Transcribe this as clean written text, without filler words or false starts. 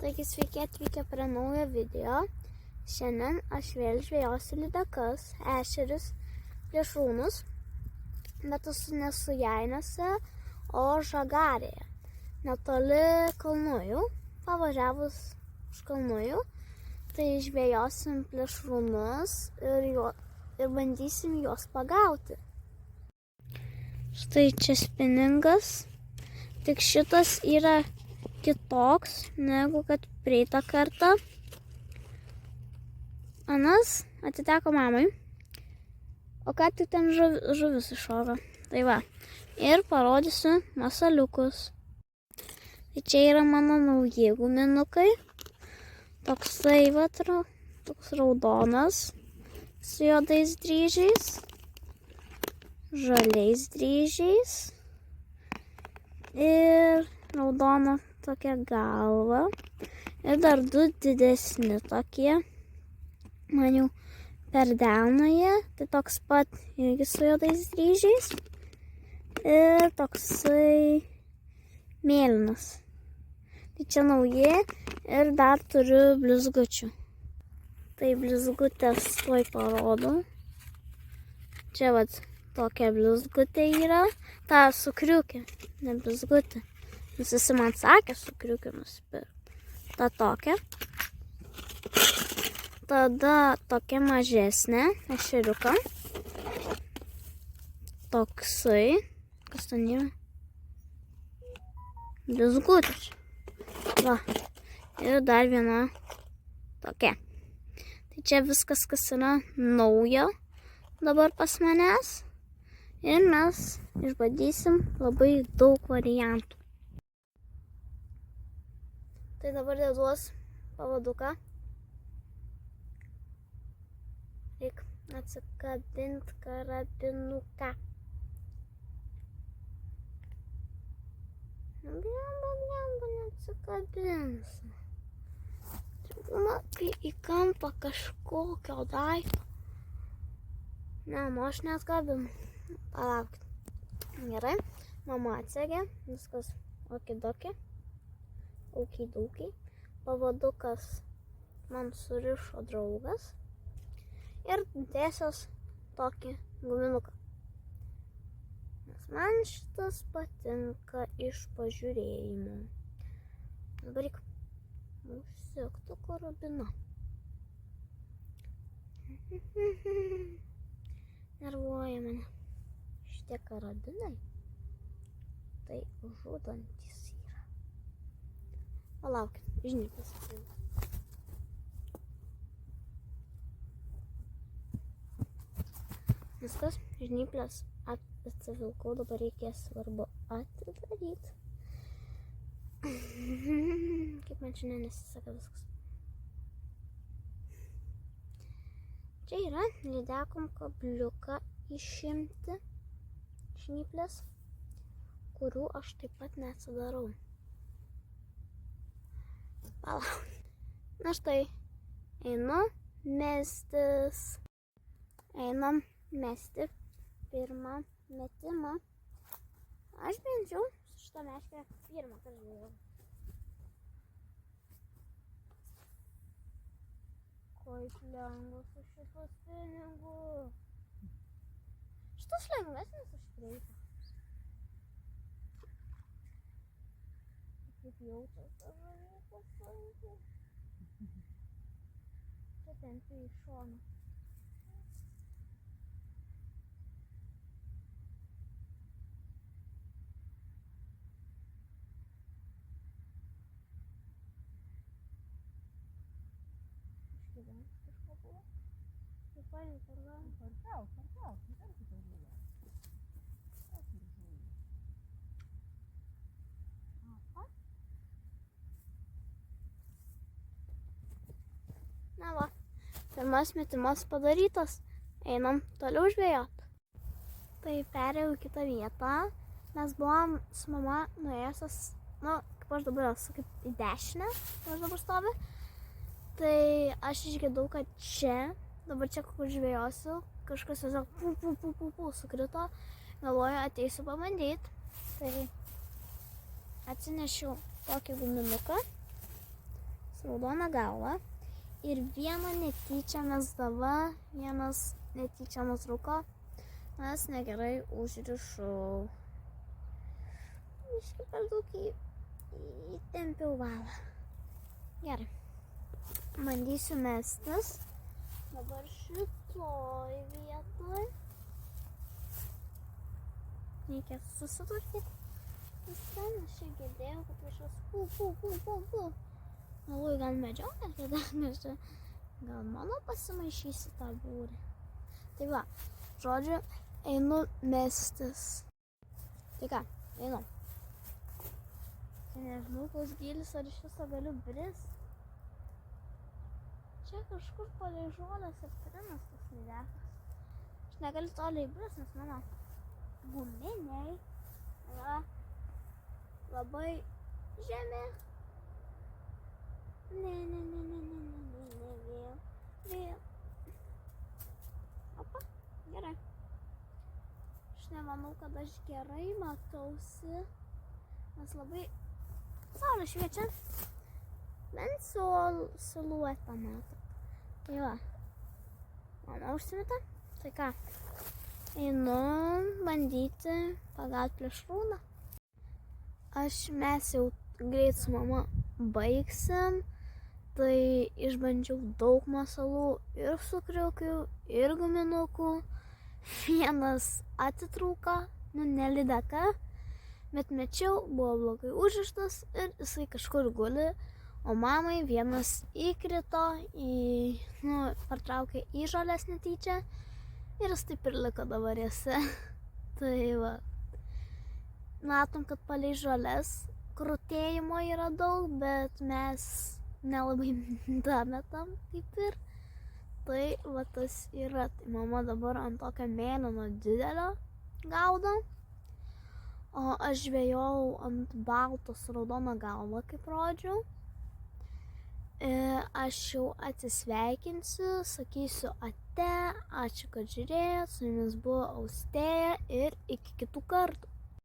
Taigi sveiki atvykę prie naujo video. Šiandien aš vėl žvejosiu lydekas, ešerius, plėšrūnus, bet esu nesu Jainėse, o Žagarėje, netoli Kalnujų. Pavažiavus už Kalnujų, tai žvejosim plėšrūnus ir bandysim juos pagauti. Štai čia spiningas, tik šitas yra kitoks negu kad praeitą kartą. Anas atiteko mamai, o ką tik ten žuvis iššoko. Tai va, ir parodysiu masaliukus. Tai čia yra mano nauji guminukai. Toksai va, toks raudonas su juodais dryžiais, žaliais dryžiais ir raudona tokia galva. Ir dar du didesni tokie, man jau per delną jie, tai toks pat irgi su juodais dryžiais ir toksai mėlynas. Tai čia nauji ir dar turiu blizgučių. Tai blizgutės tuoj parodau. Čia vat tokia blizgutė yra, ta su kriukė, ne blizgutė. Visi man sakė su kriukė nusipirkti. Ta tokia. Tada tokia mažesnė, ešeriuka. Toksai. Kas ten yra? Blizgutis. Va. Ir dar viena tokia. Tai čia viskas, kas yra naujo dabar pas manęs. Ir mes išbandysim labai daug variantų. Tai dabar deduos pavaduką. Reik atsikabinti karabinuką. Blemba, neatsikabins. Kai į kampą kažkokio daikto. Ne, aš neatkabinu. Palaukit. Gerai, mama atsegė, viskas okidoki. Aukidukiai. Pavadukas man surišo draugas. Ir tiesios tokį guminuką. Nes man šitas patinka iš pažiūrėjimo. Dabar reik užsiekti karabiną. Nervuoja mane. Šitie karabinai tai žudantis yra. Palaukit, žnyples atsivilkau. Viskas, žnyples atsivilkau, dabar reikės svarbu atidaryti. Kaip man šiandien nesiseka viskas. Čia yra lydekom kabliuką išimti žnyplės, kurių aš taip pat neatsidarau. Palauk. Na štai, einu mestis. Einam mesti pirmą metimą. Aš bent jau šitą meškerę pirmą kartą žvejau. Kaip lengva su šitu spiningu. Šitas lengvesnis už praeitą. Kaip jaučiasi savo vietos sunkiai. Čia tempiu į šoną. Išgyvens kažko buvo. Kaip paėmė pargavom. Karpiau, ten kitą žuvę. Na va, pirmas metimas padarytas, einam toliau žvejot. Tai perėjau į kitą vietą, mes buvom su mama nuėjusios, kaip aš dabar esu, kaip į dešinę, aš dabar stovi. Tai aš išgirdau, kad čia, dabar čia kur žvejosiu, kažkas tiesiog sukrito, galvoju ateisiu pabandyti. Tai atsinešiau tokį guminuką. su raudona galva ir vieną netyčia mesdama, vienas netyčia nutrūko, nes negerai užrišau. Iškai per daug įtempiau valą. Gerai. Bandysiu mestis. Dabar šitoj vietoj. Reikia susitvarkyti. Nes ten aš čia girdėjau, kad kažkas pū. Galvoju, gal medžioja tada, nes čia gal mano pasimaišysi tą būrį. Tai va, žodžiu, einu mestis. Tai ką, einu. Čia nežinau, koks gylis, ar iš viso galiu brist. Čia kažkur palei žolės ir trinas tas lydekas. Aš negaliu toliai brist, nes mano guminiai yra labai žemi. Ne, vėl. Opa, gerai. Aš nemanau, kad aš gerai matausi, nes labai saulė šviečia. Bent siluetą matau. Tai va, mama užsimeta. Tai ką, einu bandyti pagauti plėšrūną. Mes jau greit su mama baigsim. Tai išbandžiau daug masalų ir su kriukiu, ir guminukų. Vienas atitrūko, ne lydeka, bet mečiau, buvo blogai užrištas ir jisai kažkur guli. O mamai vienas įkrito, partraukė į žolės netyčia ir jis taip ir liko dabar jose. Tai va, matom, kad palei žolės krutėjimo yra daug, bet mes nelabai dametam kaip ir. Tai va tas yra. Tai mama dabar ant tokio mėlyno didelio gaudo. O aš žvejojau ant balto su raudona galva, kaip rodžiau. Aš jau atsisveikinsiu, sakysiu ate, ačiū, kad žiūrėjot, su jumis buvo Austėja ir iki kitų kartų.